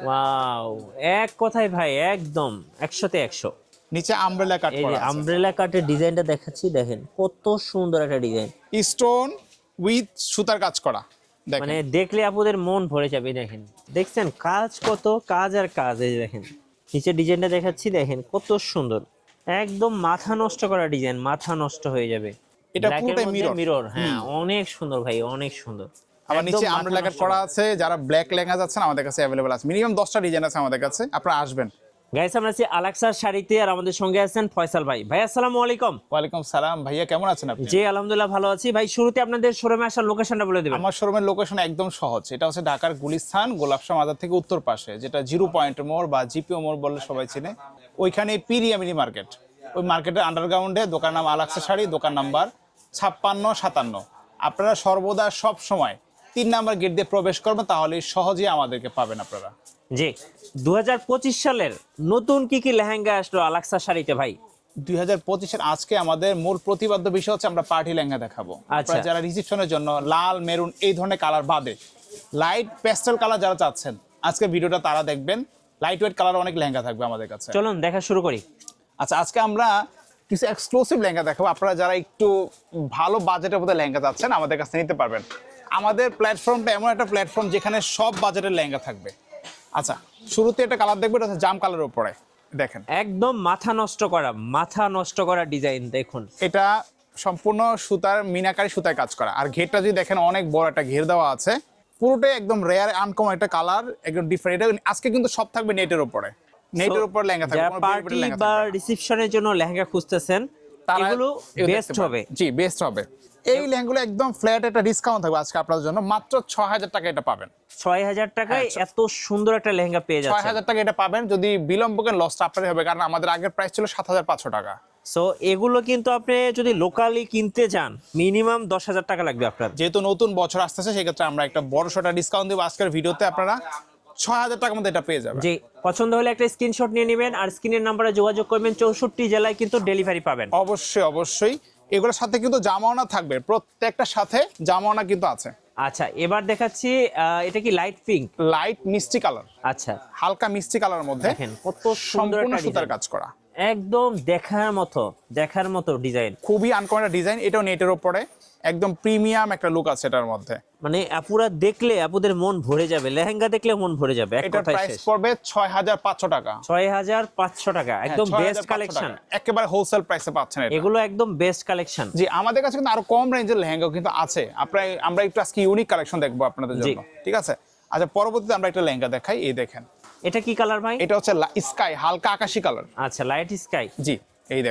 Wow, এক কথায় ভাই একদম 100-তে 100। নিচে আমব্রেলা কাট এই করা যে আছে, আমব্রেলা কাটের ডিজাইনটা দেখাচ্ছি, দেখেন কত সুন্দর একটা ডিজাইন। স্টোন উইথ সুতার কাজ করা। মানে দেখেন দেখলে আপনাদের মন ভরে যাবে। দেখেন, দেখছেন কাজ, কত কাজ আর কাজ। এই যে দেখেন নিচে ডিজাইনটা দেখাচ্ছি, দেখেন কত সুন্দর, একদম মাথা নষ্ট করা ডিজাইন, মাথা নষ্ট হয়ে যাবে। এটা ব্ল্যাকের পুরোটাই মধ্যে মিরর। মিরর, হ্যাঁ অনেক সুন্দর ভাই, অনেক সুন্দর। আবার একদম নিচে মাথা আমব্রেলা কাট নষ্ট করা আছে। যারা ব্ল্যাক লেহেঙ্গা যাচ্ছেন আমাদের কাছে অ্যাভেলেবল আছে, মিনিমাম 10টা ডিজাইন আছে আমাদের কাছে, আপনারা আসবেন। গাইস, আমরা আছি আলাক্সার শাড়িতে, আর আমাদের সঙ্গে আছেন ফয়সাল ভাই। ভাই আসসালামু আলাইকুম। ওয়ালাইকুম সালাম ভাইয়া, কেমন আছেন আপনি? জি আলহামদুলিল্লাহ ভালো আছি ভাই। শুরুতে আপনাদের শোরুমে আসার লোকেশনটা বলে দিবেন। আমার শোরুমের লোকেশন একদম সহজ, এটা হচ্ছে ঢাকার গুলিস্তান গোলাপশাহ মাজার থেকে উত্তর পাশে, যেটা 0 পয়েন্ট মোড় বা জিপিও মোড় বললে সবাই চিনে। ওইখানে পিরিয়ামিনি মার্কেট, ওই মার্কেটের আন্ডারগ্রাউন্ডে দোকান নাম আলাক্সা শাড়ি, দোকান নাম্বার 5657। আপনারা সর্বদা সব সময় 3 নাম্বার গেট দিয়ে প্রবেশ করবেন, তাহলে সহজেই আমাদেরকে পাবেন আপনারা। জি, 2025 সালের নতুন কি কি লেহেঙ্গা আসলো আলাক্সা শাড়িতে ভাই? 2025-এর আজকে আমাদের মূল প্রতিপাদ্য বিষয় হচ্ছে আমরা পার্টি লেহেঙ্গা দেখাবো। আপনারা যারা রিসেপশনের জন্য লাল, মেরুন এই ধরনের কালার বাদে লাইট পেস্টেল কালার যারা চাচ্ছেন, আজকে ভিডিওটা তারা দেখবেন। লাইট ওয়েট কালার অনেক লেহেঙ্গা থাকবে আমাদের কাছে। চলুন দেখা শুরু করি। আচ্ছা, আজকে আমরা কিছু এক্সক্লুসিভ লেহেঙ্গা দেখাবো। আপনারা যারা একটু ভালো বাজেটের মধ্যে লেহেঙ্গা চাচ্ছেন আমাদের কাছে নিতে পারবেন। আমাদের প্ল্যাটফর্মটা এমন একটা প্ল্যাটফর্ম যেখানে সব বাজেটের লেহেঙ্গা থাকবে। আচ্ছা, শুরুতে একটা কালার দেখবো, এটা হচ্ছে জাম কালারের উপরে। দেখেন একদম মাথা নষ্ট করা ডিজাইন। দেখুন এটা সম্পূর্ণ সুতার মিনাকারি সুতায় কাজ করা, আর ঘেরটা যদি দেখেন অনেক বড় একটা ঘের দেওয়া আছে। পুরোটাই একদম রেয়ার আনকমন একটা কালার, একদম ডিফারেন্ট। এটা আজকে কিন্তু সব থাকবে নেটের উপরে, নেটের উপর লেহেঙ্গা থাকবে। যারা কোনো পার্টি লেহেঙ্গা বা থাকবে না। রিসেপশনের জন্য লেহেঙ্গা খুঁজতেছেন, তারা এগুলো দেখতে বেস্ট পারেন। হবে। জি, বেস্ট হবে। এই লেহেঙ্গাগুলো একদম ফ্ল্যাট একটা ডিসকাউন্ট থাকবে আজকে আপনাদের জন্য, মাত্র 6000 টাকা এটা পাবেন। 6000 টাকায় এত সুন্দর একটা লেহেঙ্গা পেয়ে যাচ্ছেন। 6000 টাকা এটা পাবেন। যদি বিলম্ব করেন লসটা আপনারই হবে, কারণ আমাদের আগের প্রাইস ছিল 7500 টাকা। সো এগুলো কিন্তু আপনি যদি লোকালি কিনতে যান মিনিমাম 10,000 টাকা লাগবে আপনার। যেহেতু নতুন বছর আসতেছে, সেক্ষেত্রে আমরা একটা বড় সড়ো ডিসকাউন্ট দেবো আজকের ভিডিওতে। আপনারা 6000 টাকার মধ্যে এটা পেয়ে যাবেন। যে পছন্দ হলে একটা স্ক্রিনশট নিয়ে নেবেন, আর স্ক্রিনের নাম্বারে যোগাযোগ করবেন। 64 জেলায় কিন্তু ডেলিভারি পাবেন। অবশ্যই অবশ্যই। এগুলোর সাথে কিন্তু জামাওনা থাকবে, প্রত্যেকটার সাথে জামাওনা কিন্তু আছে। আচ্ছা, এবার দেখাচ্ছি এটা কি লাইট পিঙ্ক? লাইট মিষ্টি কালার, আচ্ছা হালকা মিষ্টি কালারের মধ্যে দেখেন কত সুন্দর সম্পূর্ণ একটা সুতার ডিজাইন, কাজ করা, একদম দেখার মতো ডিজাইন। খুবই আনকমন একটা ডিজাইন। এটাও নেটের উপরে, একদম প্রিমিয়াম একটা লুক আছে এটার মধ্যে। মানে আপুরা দেখলে আপুদের মন ভরে যাবে, লেহেঙ্গা দেখলে মন ভরে যাবে। এক এটার কথায় প্রাইস শেষ। পড়বে 6500 টাকা। 6500 টাকা, একদম হ্যাঁ, বেস্ট 6500 কালেকশন। টাকা। একেবারে হোলসেল প্রাইসে পাচ্ছেন এটা। এগুলো একদম বেস্ট কালেকশন। জি, আমাদের কাছে কিন্তু আরো কম রেঞ্জের লেহেঙ্গা কিন্তু আছে। আমরা একটু আজকে ইউনিক কালেকশন দেখবো আপনাদের জন্য, ঠিক আছে? আচ্ছা, পরবর্তীতে আমরা একটা লেহেঙ্গা দেখাই। এই দেখেন, এটা কি কালার ভাই? এটা হচ্ছে স্কাই, হালকা আকাশী কালার। আচ্ছা, লাইট স্কাই। জি, এই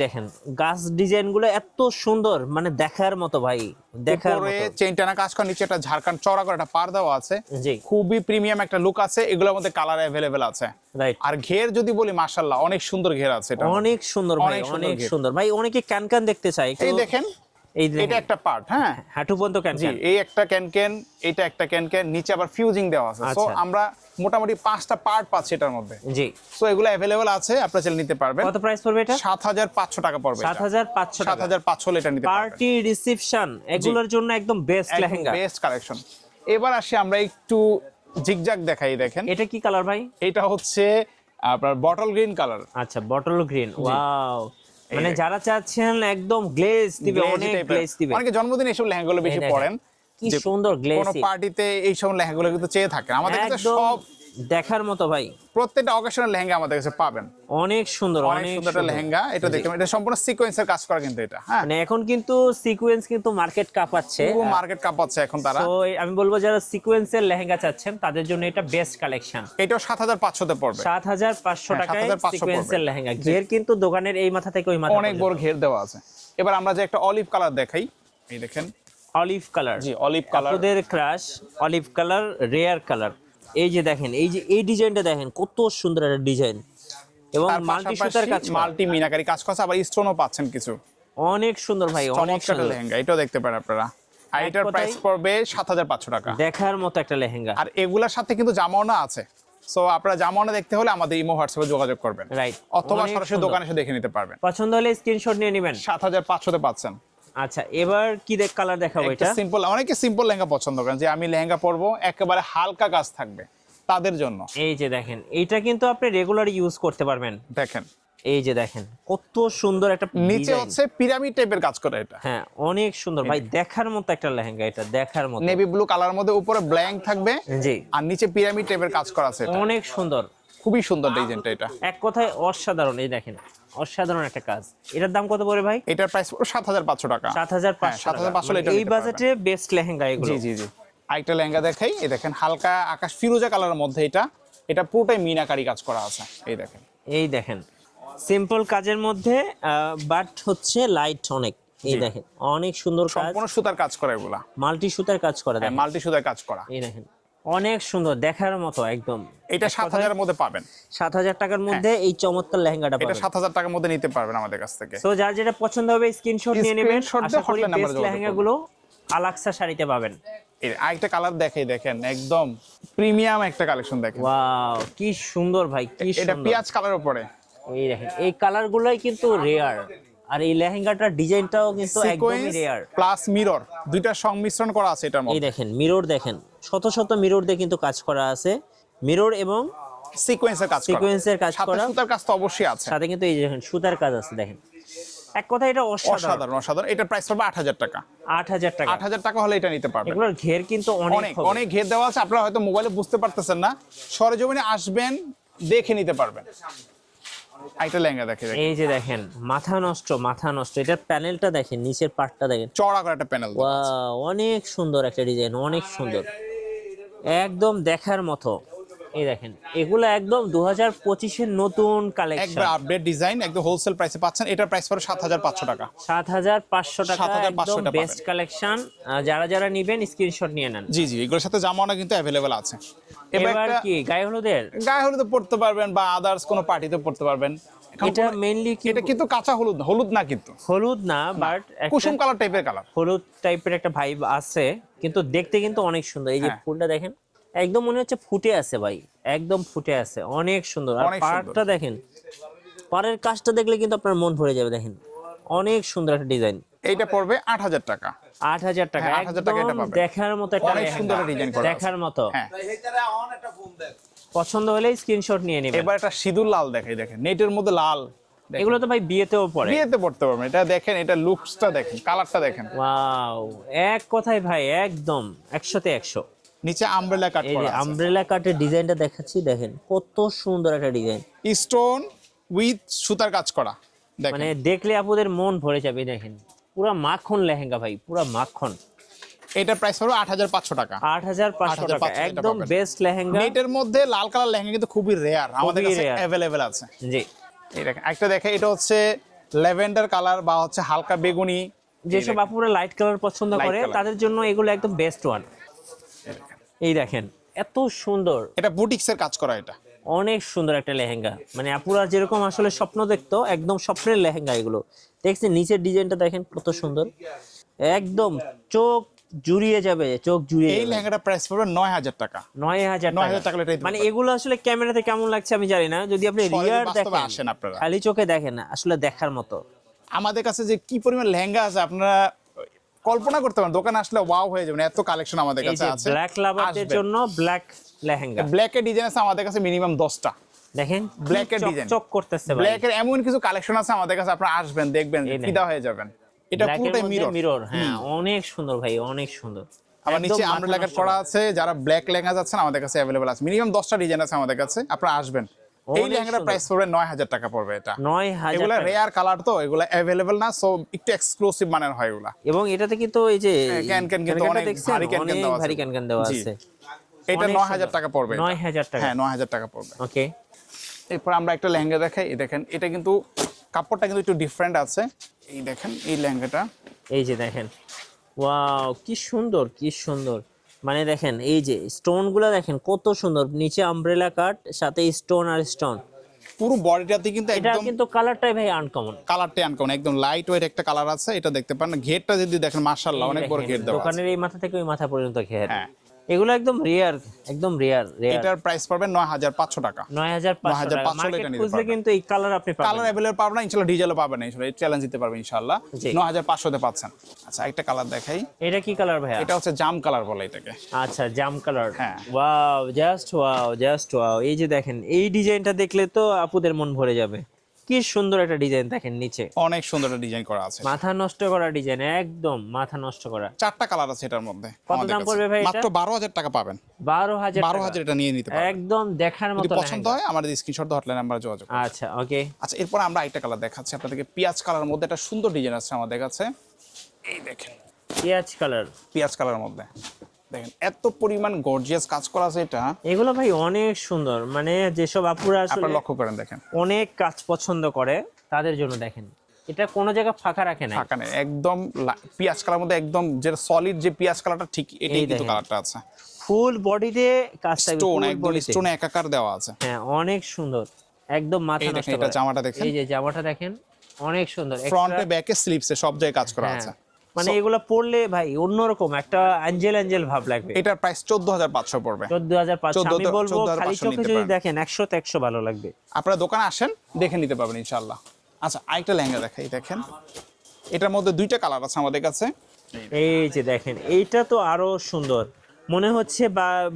দেখেন গাছ ডিজাইন গুলো এত সুন্দর, মানে দেখার মতো ভাই, দেখার উপরে মতো। চেইন টানা কাজ করা, নিচে একটা ঝাড়খান্ড চওড়া করে একটা পার দেওয়া আছে। জি, খুবই প্রিমিয়াম একটা লুক আছে। এগুলোর মধ্যে কালার অ্যাভেলেবেল আছে। রাইট। আর ঘের যদি বলি, মাশাআল্লাহ অনেক সুন্দর ঘের আছে এটা। অনেক সুন্দর ভাই, অনেক সুন্দর অনেক ঘের। সুন্দর ভাই। অনেকে ক্যান দেখতে চায়। এই দেখেন, এই এটা দেখেন একটা পার্ট, হ্যাঁ হাঁটু পর্যন্ত জি, ক্যান। এই একটা ক্যান, এটা একটা ক্যান, নিচে আবার ফিউজিং দেওয়া আছে। সো আচ্ছা। আমরা মোটামুটি 5টা পার্ট পাচ্ছি এটার মধ্যে। জি, সো এগুলো অ্যাভেলেবল আছে, আপনারা চাইলে নিতে পারবেন। কত প্রাইস পড়বে এটা? 7500 টাকা পড়বে। 7500 টাকা। 7500 হলে এটা নিতে পারবেন। পার্টি রিসেপশন এগুলোর জন্য একদম বেস্ট লেহেঙ্গা, বেস্ট কালেকশন। এবার আসি আমরা একটু জিগজাগ দেখাই। দেখেন, এটা কি কালার ভাই? এটা হচ্ছে আপনার বটল গ্রিন কালার। আচ্ছা, বটল গ্রিন। ওয়াও, মানে যারা চাচ্ছেন একদম গ্লেজ দিবে, অনেক গ্লেজ দিবে। অনেকে জন্মদিনে এইসব লেহেঙ্গাগুলো বেশি পরেন, কি সুন্দর গ্লেজ। কোন পার্টিতে এইসব লেহেঙ্গাগুলো কিন্তু চেয়ে থাকে। আমাদের কাছে একদম সব দেখার মতো ভাই, প্রত্যেকটা অকেশনের লেহেঙ্গা আমাদের কাছে পাবেন। অনেক সুন্দর, অনেক সুন্দর একটা লেহেঙ্গা। এটা দেখুন, এটা সম্পূর্ণ সিকোয়েন্সের কাজ করা কিন্তু এটা, হ্যাঁ মানে এখন কিন্তু সিকোয়েন্স কিন্তু মার্কেট কাঁপাচ্ছে, পুরো মার্কেট কাঁপাচ্ছে এখন তারা। তো আমি বলবো যারা সিকোয়েন্সের লেহেঙ্গা চাচ্ছেন তাদের জন্য এটা বেস্ট কালেকশন। এটাও 7500 তে পড়বে। 7500 টাকায় 7500 সিকোয়েন্সের পড়বে। লেহেঙ্গা। ঘের কিন্তু দোকানের এই মাথা থেকে ওই মাথা অনেক বড় ঘের দেওয়া আছে। এবার আমরা যে একটা অলিভ কালার দেখাই, এই দেখেন, অলিভ কালার। জি, অলিভ কালার। আপনাদের crush olive colour, rare colour. এই যে দেখেন, এই যে এই ডিজাইনটা দেখেন কত সুন্দর একটা ডিজাইন, এবং তার মাল্টি সুতার কাজ করা। মাল্টি মিনাকারি কাজ করা, আবার স্টোনও পাচ্ছেন কিছু। অনেক সুন্দর ভাই, অনেক চমৎকার সুন্দর লেহেঙ্গা, এটাও দেখতে পারেন আপনারা। আর এক এটার প্রাইস কথায় পড়বে 7500 টাকা। দেখার মতো একটা লেহেঙ্গা। আর এগুলার সাথে কিন্তু জামাওনা আছে। সো আপনারা জামাওনা দেখতে হলে আমাদের ইমো হোয়াটসঅ্যাপে যোগাযোগ করবেন, রাইট। অথবা সরাসরি দোকানে এসে দেখে নিতে পারবেন। পছন্দ হলে স্ক্রিনশট নিয়ে নেবেন। 7500 তে পাচ্ছেন। আচ্ছা, এবার কি কালার দেখাবো? এটা এটা সিম্পল, অনেকে সিম্পল লেহেঙ্গা পছন্দ করেন, যে আমি লেহেঙ্গা পরবো একেবারে হালকা কাজ থাকবে, তাদের জন্য। এই যে দেখেন, এইটা কিন্তু আপনি রেগুলার ইউজ করতে পারবেন। দেখেন এই যে দেখেন কত সুন্দর একটা নিচে design। হচ্ছে পিরামিড টাইপের কাজ করা, এটা হ্যাঁ অনেক সুন্দর ভাই, দেখার মতো একটা লেহেঙ্গা, এটা দেখার মতো। নেভি ব্লু কালার মধ্যে উপরে ব্ল্যাঙ্ক থাকবে, জি আর নিচে পিরামিড টাইপের কাজ করা আছে। এটা অনেক সুন্দর, খুবই সুন্দর ডিজাইনটা, এটা এক কথায় অসাধারণ। এই দেখেন অসাধারণ একটা কাজ। এটার দাম কত পড়ে ভাই? এটার প্রাইস 7,500 টাকা। 7,500 7,500 টাকা। এটা এই নিতে বাজেটে বেস্ট লেহেঙ্গা এগুলো। জি জি জি। আরেকটা লেহেঙ্গা দেখাই, এই দেখেন হালকা আকাশ ফিরোজা কালারের মধ্যে, এটা পুরোটাই মিনাকারি কাজ করা আছে। এই দেখেন, এই দেখেন সিম্পল কাজের মধ্যে বাট হচ্ছে লাইট অনেক। এই দেখেন অনেক সুন্দর কাজ, সম্পূর্ণ সুতার কাজ করা এগুলা, মাল্টি সুতার কাজ করা। দেখেন মাল্টি সুতার কাজ করা। এই দেখেন অনেক সুন্দর, দেখার মতো একদম। এটা 7,000 এর মধ্যে পাবেন। 7,000 টাকার মধ্যে এই চমৎকার লেহেঙ্গাটা এটা পাবেন। 7,000 টাকার মধ্যে নিতে পারবেন আমাদের কাছ থেকে। সো যার যেটা পছন্দ হবে স্ক্রিনশট নিয়ে নেবেন। Screenshot দিয়ে আশা করি hotline number বেস্ট যোগাযোগ লেহেঙ্গাগুলো আলাক্সা শাড়িতে পাবেন। এর আরেকটা কালার দেখাই, দেখেন একদম প্রিমিয়াম একটা কালেকশন দেখেন। ওয়াও কি সুন্দর ভাই, কি এটা সুন্দর। পেঁয়াজ কালার উপরে এই দেখেন এই কালারগুলোই কিন্তু রেয়ার, আর এই লেহেঙ্গাটার ডিজাইনটাও কিন্তু একদমই রেয়ার। প্লাস মিরর, দুইটা সংমিশ্রণ করা আছে এটার এই মধ্যে। দেখেন মিরর, দেখেন শত শত মিরর দিয়ে কিন্তু কাজ করা আছে। মিরর এবং সিকোয়েন্সের কাজ করা, সিকোয়েন্সের কাজ সাথে করা, সুতার কাজ তো অবশ্যই আছে। সাথে কিন্তু এই যে দেখেন সুতার কাজ আছে। দেখেন এক কথা এটা অসাধারণ। অসাধারণ অসাধারণ। এটা প্রাইস পড়বে 8,000 টাকা। 8,000 টাকা। 8,000 টাকা হলে এটা নিতে পারবেন। এগুলোর ঘের কিন্তু অনেক অনেক হবে। অনেক ঘের দেওয়া আছে, আপনারা হয়তো মোবাইলে বুঝতে পারতেছেন না, সরেজমিনে আসবেন দেখে নিতে পারবেন। একটা লেহেঙ্গা দেখে এই যে দেখেন মাথা নষ্ট, মাথা নষ্ট। এটার প্যানেলটা দেখেন, নিচের পার্টটা দেখেন, চড়া করে একটা প্যানেল। ওয়াও অনেক সুন্দর একটা ডিজাইন, অনেক সুন্দর, একদম দেখার মতো। এই দেখেন এগুলো একদম 2025-এর নতুন কালেকশন, একবার আপডেট ডিজাইন, একদম হোলসেল প্রাইসে পাচ্ছেন। এটার প্রাইস পড়ে 7,500 টাকা। 7,500 টাকা, 7,500 একদম টাকা বেস্ট কালেকশন। যারা যারা নেবেন স্ক্রিনশট নিয়ে নেন। জি জি, এগুলোর সাথে জামাটা কিন্তু অ্যাভেলেবেল আছে। এবার একটা কি গায়ে হলুদের? গায়ে হলুদে পড়তে পারবেন বা আদার্স কোনো পার্টিতে পড়তে পারবেন। এখন এটা মেইনলি কি এটা কিন্তু কাঁচা হলুদ, হলুদ না কিন্তু, হলুদ না, বাট কুসুম কালার টাইপের কালার। হলুদ টাইপের একটা ভাইব আছে, কিন্তু দেখতে কিন্তু অনেক সুন্দর। এই যে হ্যাঁ। ফুলটা দেখেন, একদম মনে হচ্ছে ফুটে আছে ভাই, একদম ফুটে আছে, অনেক সুন্দর। আর অনেক সুন্দর। পাড়টা দেখেন, পাড়ের কাজটা দেখলে কিন্তু আপনার মন ভরে যাবে। দেখেন অনেক সুন্দর একটা ডিজাইন। এইটা পড়বে 8,000 টাকা। 8,000 টাকা, হ্যাঁ, 8,000 টাকা এটা একদম পাবেন। দেখার মতো একটা অনেক লেহেঙ্গা, সুন্দর ডিজাইন করা আছে। দেখার মতো। হ্যাঁ, পছন্দ হলে স্ক্রিনশট নিয়ে নেবেন। এবার একটা সিঁদুর লাল দেখাই, দেখেন নেটের মধ্যে লাল। দেখেন। এগুলো তো ভাই বিয়েতেও পড়ে। বিয়েতে পড়তে পারবেন। এটা দেখেন, এটা লুকসটা দেখেন, কালারটা দেখেন। ওয়াও এক কথায় ভাই একদম 100-তে 100। নিচে আমব্রেলা কাট এই যে করা আছে, আমব্রেলা কাটের ডিজাইনটা দেখাচ্ছি, দেখেন কত সুন্দর একটা ডিজাইন। স্টোন উইথ সুতার কাজ করা। দেখেন মানে দেখলে আপুদের মন ভরে যাবে। দেখেন পুরা মাখন লেহেঙ্গা ভাই, পুরা মাখন। এটা প্রাইস হলো 8,500 টাকা। 8,500 টাকা, 8,500 একদম পাবেন। বেস্ট লেহেঙ্গা। নেটের মধ্যে লাল কালার লেহেঙ্গা কিন্তু খুবই রেয়ার, আমাদের কাছে rare। অ্যাভেলেবেল আছে। জি, এই দেখেন একটা দেখে, এটা হচ্ছে ল্যাভেন্ডার কালার বা হচ্ছে হালকা বেগুনি। যেসব আপুরা লাইট কালার পছন্দ Light করে color। তাদের জন্য এগুলো একদম বেস্ট ওয়ান। এই দেখেন এত সুন্দর, এটা বুটিক্সের কাজ করা, এটা অনেক সুন্দর একটা লেহেঙ্গা। মানে আপুরা যেরকম আসলে স্বপ্ন দেখতো, একদম স্বপ্নের লেহেঙ্গা এগুলো। দেখছেন নিচের ডিজাইনটা দেখেন কত সুন্দর, একদম চোখ জুড়িয়ে যাবে, চোখ জুড়িয়ে এই যাবে। লেহেঙ্গাটা প্রাইস পড়বে 9,000 টাকা। 9,000 9,000 টাকা হলে এটাই দিতে মানে পারবেন। এগুলো আসলে ক্যামেরাতে কেমন লাগছে আমি জানি না, যদি আপনি সরাসরি রিয়ার বাস্তবে দেখেন, আসেন আপনারা। খালি চোখে দেখেন, আসলে দেখার মতো। আমাদের কাছে যে কি পরিমাণ লেহেঙ্গা আছে আপনারা কল্পনা করতে পারেন, দোকানে আসলে ওয়াও হয়ে যাবেন, এত কালেকশন আমাদের এই কাছে যে আছে। ব্ল্যাক লাভারদের জন্য ব্ল্যাক লেহেঙ্গা ব্ল্যাকের ডিজাইন আছে আমাদের কাছে মিনিমাম 10টা। দেখেন, Black এর design। চক করতেছে ভাই। ব্ল্যাকের এমন কিছু কালেকশন আছে আমাদের কাছে, আপনারা আসবেন দেখবেন এই দেখেন। ফিদা হয়ে যাবেন। এটা Black এর পুরোটাই মধ্যে মিরর। মিরর, হ্যাঁ অনেক সুন্দর ভাই, অনেক সুন্দর। আবার একদম নিচে মাথা আমব্রেলা কাট নষ্ট করা করা। আছে। যারা ব্ল্যাক লেহেঙ্গা যাচ্ছেন আমাদের কাছে অ্যাভেলেবল আছে, মিনিমাম 10টা ডিজাইন আছে আমাদের কাছে, আপনারা আসবেন। এই অনেক লেহেঙ্গাটার সুন্দর। প্রাইস পড়বে 9,000 টাকা পড়বে। এটা 9,000 এগুলা টাকা। রেয়ার কালার তো, এগুলা অ্যাভেলেবল না, সো একটু এক্সক্লুসিভ মানের হয় এগুলা। এবং এটাতে কিন্তু এই যে ক্যান কিন্তু ক্যানক্যানটা অনেক দেখছেন? ভারী ক্যান অনেক দেওয়া আছে। ভারী ক্যানক্যান দেওয়া জি। আছে। এটা অনেক 9,000 সুন্দর। টাকা পড়বে এটা। 9,000 টাকা। হ্যাঁ 9,000 টাকা পড়বে। ওকে, এরপর আমরা একটা লেহেঙ্গা দেখাই। এই দেখেন, এটা কিন্তু কাপড়টা কিন্তু একটু ডিফারেন্ট আছে। এই দেখেন এই লেহেঙ্গাটা, এই যে দেখেন, ওয়াও কি সুন্দর, কি সুন্দর। মানে দেখেন এই যে স্টোন গুলা দেখেন কত সুন্দর, নিচে আমব্রেলা কাট, সাথে স্টোন আর স্টোন। পুরো বডিটাতে কিন্তু এটা একদম কিন্তু কালারটাই ভাই আনকমন। কালারটা আনকমন, একদম লাইট ওয়েট একটা কালার আছে। এটা দেখতে পারেন, ঘেরটা যদি দেখেন মাশাআল্লাহ অনেক বড় ঘের দেওয়া আছে। দোকানের এই মাথা থেকে ওই মাথা পর্যন্ত ঘের। হ্যাঁ, এগুলো একদম রেয়ার, একদম রেয়ার রেয়ার। এটার প্রাইস পড়বে 9500 টাকা। 9500 টাকা। 9500 মার্কেট এটা নিতে খুঁজলে পারবেন। কিন্তু এই কালার আপনি পাবেন কালার না। अवेलेबल পাবেন না, ইনশাআল্লাহ ডিজেলও পাবেন না, ইনশাআল্লাহ এই চ্যালেঞ্জ দিতে পারবেন ইনশাআল্লাহ। জি। 9500 তে পাচ্ছেন। আচ্ছা একটা কালার দেখাই, এটা কি কালার ভাইয়া? এটা হচ্ছে জাম কালার বলে এটাকে। আচ্ছা, জাম কালার। হ্যাঁ। Wow, just wow, just wow. এই যে দেখেন, এই ডিজাইনটা দেখলে তো আপুদের মন ভরে যাবে। কি সুন্দর একটা ডিজাইন দেখেন নিচে, অনেক সুন্দর একটা ডিজাইন করা আছে। মাথা নষ্ট করা ডিজাইন, একদম মাথা নষ্ট করা। চারটা কালার আছে এটার মধ্যে। কত আমাদের দাম কাছে। পড়বে ভাই এটা? মাত্র 12000 টাকা পাবেন। 12000 টাকা। 12000 এটা নিয়ে নিতে পারবেন। একদম দেখার যদি মতো পছন্দ হয় আমাদের স্ক্রিনশট হটলাইন নাম্বারে যোগাযোগ করুন। আচ্ছা, ওকে। আচ্ছা এরপর আমরা আরেকটা কালার দেখাচ্ছি আপনাদেরকে, পেঁয়াজ কালারের মধ্যে একটা সুন্দর ডিজাইন আছে আমাদের কাছে। এই দেখেন পেঁয়াজ কালার। পেঁয়াজ কালারের মধ্যে দেখেন এত পরিমাণ গর্জিয়াস কাজ করা আছে এটা। এগুলো ভাই অনেক সুন্দর, মানে যেসব আপুরা আসলে আপনারা লক্ষ্য করেন দেখেন, অনেক কাজ পছন্দ করে তাদের জন্য দেখেন, এটা কোনো জায়গা ফাঁকা রাখে না। ফাঁকা নেই, একদম পেঁয়াজ কালার মধ্যে একদম যে সলিড যে পেঁয়াজ কালারটা ঠিক এটাই কিন্তু দেখেন। কালারটা আছে। ফুল বডিতে কাজটা, স্টোন একদম স্টোনে একাকার দেওয়া আছে। হ্যাঁ, অনেক সুন্দর, একদম মাথা এই নষ্ট দেখেন এটা করা। জামাটা দেখেন, এই যে জামাটা দেখেন, অনেক সুন্দর। ফ্রন্টে ব্যাকে স্লিভসে সব জায়গায় কাজ করা হ্যাঁ, আছে। মানে এগুলো পরলে ভাই অন্যরকম একটা অ্যাঞ্জেল অ্যাঞ্জেল ভাব লাগবে। এটার প্রাইস 14500 পড়বে। 14500। আমি বলবো 14,500 খালি চোখে নিতে যদি পারেন। দেখেন 100 তে 100 ভালো লাগবে। আপনারা দোকানে আসেন দেখে নিতে পারবেন ইনশাআল্লাহ। আচ্ছা আরেকটা লেহেঙ্গা দেখাই, দেখেন এটার মধ্যে দুইটা কালার আছে আমাদের কাছে। এই যে দেখেন, এইটা তো আরো সুন্দর, মনে হচ্ছে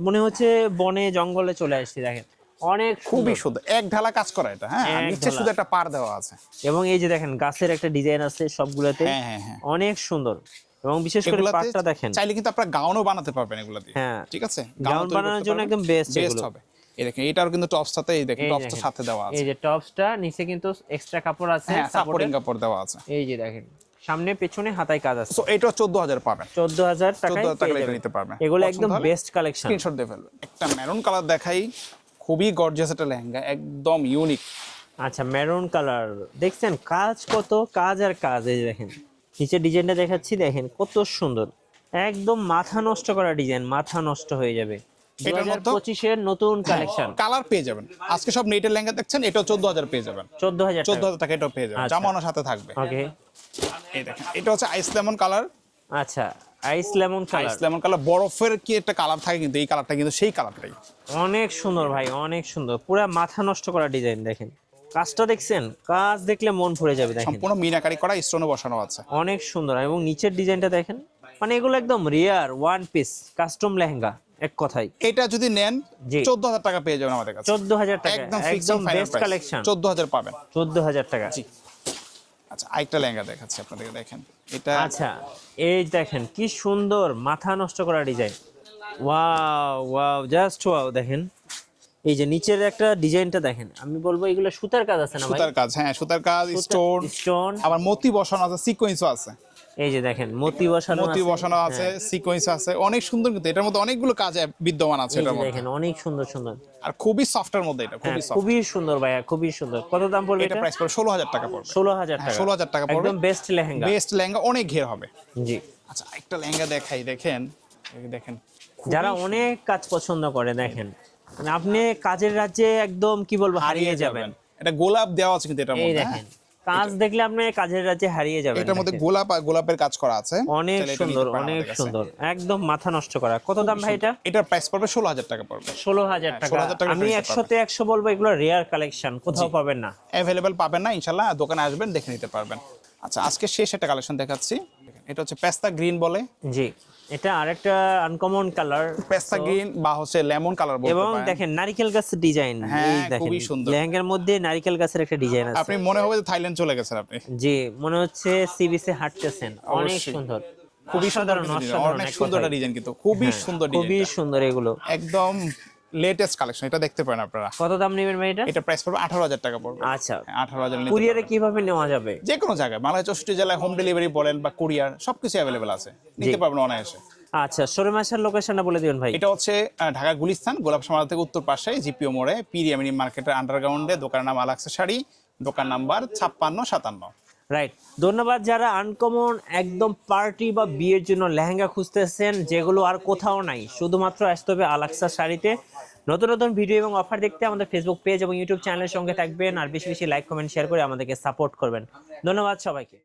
মনে হচ্ছে বনে জঙ্গলে চলে আসছি। দেখেন অনেক খুবই সুন্দর। সুন্দর, এক ঢালা কাজ করা এটা। হ্যাঁ, আর এক নিচে ঢালা। শুধু একটা পার দেওয়া আছে। এবং এই যে দেখেন গাছের একটা ডিজাইন আছে সবগুলোতে। হ্যাঁ হ্যাঁ হ্যাঁ, অনেক সুন্দর, এবং বিশেষ করে এগুলাতে পাটটা দেখেন। চাইলে কিন্তু আপনারা গাউনও বানাতে পারবেন এগুলা দিয়ে। হ্যাঁ, ঠিক আছে, গাউন বানানোর জন্য একদম বেস্ট এগুলো। হবে। এই দেখেন এটার কিন্তু টপস সাথে, এই দেখেন এই টপসটা দেখেন, সাথে দেওয়া আছে। এই যে টপসটা নিচে কিন্তু এক্সট্রা কাপড় আছে, হ্যাঁ, সাপোর্টিং সাপোর্টিং। কাপড় দেওয়া আছে। এই যে দেখেন সামনে পেছনে হাতায় কাজ আছে। সো এটা 14000 পাবেন। 14000 টাকায় 14000 টাকা পেয়ে এটা যাবেন। নিতে পারবেন। এগুলো পছন্দ একদম হলে বেস্ট কালেকশন। স্ক্রিনশট দিয়ে ফেলবেন। একটা মেরুন কালার দেখাই, খুবই গর্জিয়াস একটা লেহেঙ্গা, একদম ইউনিক। আচ্ছা, মেরুন কালার দেখছেন, কাজ কত, কাজ আর কাজ। এই যে দেখেন নিচে ডিজাইনটা দেখাচ্ছি, দেখেন কত সুন্দর, একদম মাথা নষ্ট করা ডিজাইন, মাথা নষ্ট হয়ে যাবে। এটার মধ্যে 2025 এর নতুন কালেকশন। কালার পেয়ে যাবেন। আজকে সব নেটের লেহেঙ্গা দেখছেন, এটাও 14000 পেয়ে যাবেন। 14000 টাকা। 14000 টাকা এটাও পেয়ে যাবেন, আচ্ছা। জামানোর সাথে থাকবে। ওকে। এই দেখেন এটা হচ্ছে আইস লেমন কালার। আচ্ছা, আইস লেমন কালার। আইস লেমন কালার, বরফের কি একটা কালার থাকে, কিন্তু এই কালারটা কিন্তু সেই কালারটাই। অনেক সুন্দর ভাই, অনেক সুন্দর, পুরো মাথা নষ্ট করা ডিজাইন। দেখেন কাজটা দেখছেন, কাজ দেখলে মন ভরে যাবে। দেখেন সম্পূর্ণ মিনাকারি করা, স্টোনে বসানো আছে। অনেক সুন্দর, এবং নিচের ডিজাইনটা দেখেন, মানে এগুলো একদম রিয়ার ওয়ান পিস কাস্টম লেহেঙ্গা এক কথায়। এটা যদি নেন জি। 14000 টাকা পেয়ে যাবেন আমাদের কাছে। 14000 টাকা, একদম একদম বেস্ট কালেকশন। 14000 পাবেন। 14000 টাকা। জি। আচ্ছা আরেকটা লেহেঙ্গা দেখাচ্ছি আপনাদেরকে, দেখেন এটা। আচ্ছা, এই দেখেন কি সুন্দর মাথা নষ্ট করা design. Wow wow, just wow. দেখেন এই যে নিচের একটা ডিজাইনটা দেখেন, আমি বলবো এগুলো সুতার কাজ আছে না ভাই? সুতার কাজ, হ্যাঁ সুতার কাজ, স্টোন, স্টোন, আবার মতি বসানো আছে, সিকোয়েন্সও আছে। এই যে দেখেন মতি বসানো মতি বসানো আছে, সিকোয়েন্স আছে, অনেক সুন্দর। কিন্তু এটার মধ্যে অনেকগুলো কাজ বিদ্যমান আছে এই এটার যে মধ্যে। দেখেন অনেক সুন্দর সুন্দর। আর খুবই সফটের মধ্যে, এটা হ্যাঁ, খুবই সফট। খুবই সুন্দর ভাইয়া, খুবই সুন্দর। কত দাম পড়বে এটা এটা? প্রাইস পড়বে 16000 টাকা পড়বে। 16000 টাকা। 16000 টাকা পড়বে, একদম বেস্ট লেহেঙ্গা। বেস্ট লেহেঙ্গা, অনেক ঘের হবে। জি। আচ্ছা একটা লেহেঙ্গা দেখাই, দেখেন এই দেখেন খুবই যারা অনেক কাজ পছন্দ করে, দেখেন মানে আপনি কাজের রাজ্যে একদম কি বলবো হারিয়ে যাবেন। এটা গোলাপ দেওয়া আছে কিন্তু এটার এই মধ্যে। দেখেন কাজ দেখলে আপনি কাজের রাজ্যে হারিয়ে যাবেন। এটার মধ্যে দেখেন। গোলাপ আর গোলাপের কাজ করা আছে। অনেক চাইলে এটা সুন্দর, নিতে পারেন অনেক আমাদের কাছে। সুন্দর, একদম মাথা নষ্ট করা। কত দাম ভাই এটা? এটার প্রাইস পড়বে 16000 টাকা পড়বে। 16000 টাকা। 16000 টাকা আমি price 100 তে 100 বলবো, এগুলো রেয়ার কালেকশন, কোথাও পাবেন না। অ্যাভেলেবল পাবেন না ইনশাআল্লাহ, দোকানে আসবেন দেখে নিতে পারবেন। আচ্ছা আজকে শেষ একটা কালেকশন দেখাচ্ছি, এটা হচ্ছে পেস্তা গ্রিন বলে। জি, এটা আরেকটা আনকমন কালার, পেস্তা গ্রিন বা হচ্ছে লেমন কালার বলতে এবং পারেন। দেখেন নারকেল গাছের ডিজাইন। হ্যাঁ, এই দেখেন খুবই সুন্দর। লেহেঙ্গার মধ্যে নারকেল গাছের একটা ডিজাইন আছে। আপনি মনে হবে যে থাইল্যান্ড চলে গেছেন আপনি। জি, মনে হচ্ছে সি বিচে হাঁটতেছেন। অনেক অবশ্যই। সুন্দর, খুবই সুন্দর অসাধারণ, একটা design, অসাধারণ অনেক এক সুন্দর একটা কথায়। ডিজাইন, কিন্তু খুবই হ্যাঁ, সুন্দর খুবই ডিজাইন, সুন্দর এগুলো। একদম লেটেস্ট কালেকশন। এটা দেখতে পারেন আপনারা। কত দাম নেবেন ভাই এটা? এটা প্রাইস পড়বে 18000 টাকা পড়বে। আচ্ছা, 18000 নিতে কুরিয়ারে পারবেন। কিভাবে নেওয়া যাবে? যে কোনো জায়গায়, বাংলাদেশ 64 জেলায় হোম ডেলিভারি বলেন বা কুরিয়ার সবকিছু অ্যাভেলেবেল আছে, নিতে পারবেন অনায়াসে। আচ্ছা, শোরুম আসার লোকেশনটা বলে দিবেন ভাই। এটা হচ্ছে ঢাকা গুলিস্তান গোলাপ সমাজ থেকে উত্তর পাশে জিপিও মোড়ে পিরিয়ামিনি মার্কেটের আন্ডারগ্রাউন্ডে, দোকানের নাম আলাক্সা শাড়ি, দোকান নাম্বার 5657। রাইট, ধন্যবাদ। যারা আনকমন একদম পার্টি বা বিয়ের জন্য লেহেঙ্গা খুঁজতেছেন, যেগুলো আর কোথাও নাই, শুধুমাত্র আসতে হবে আলাক্সা শাড়িতে। নতুন নতুন ভিডিও এবং অফার দেখতে আমাদের ফেসবুক পেজ এবং ইউটিউব চ্যানেলের সঙ্গে থাকবেন, আর বেশি বেশি লাইক কমেন্ট শেয়ার করে আমাদেরকে সাপোর্ট করবেন। ধন্যবাদ সবাইকে।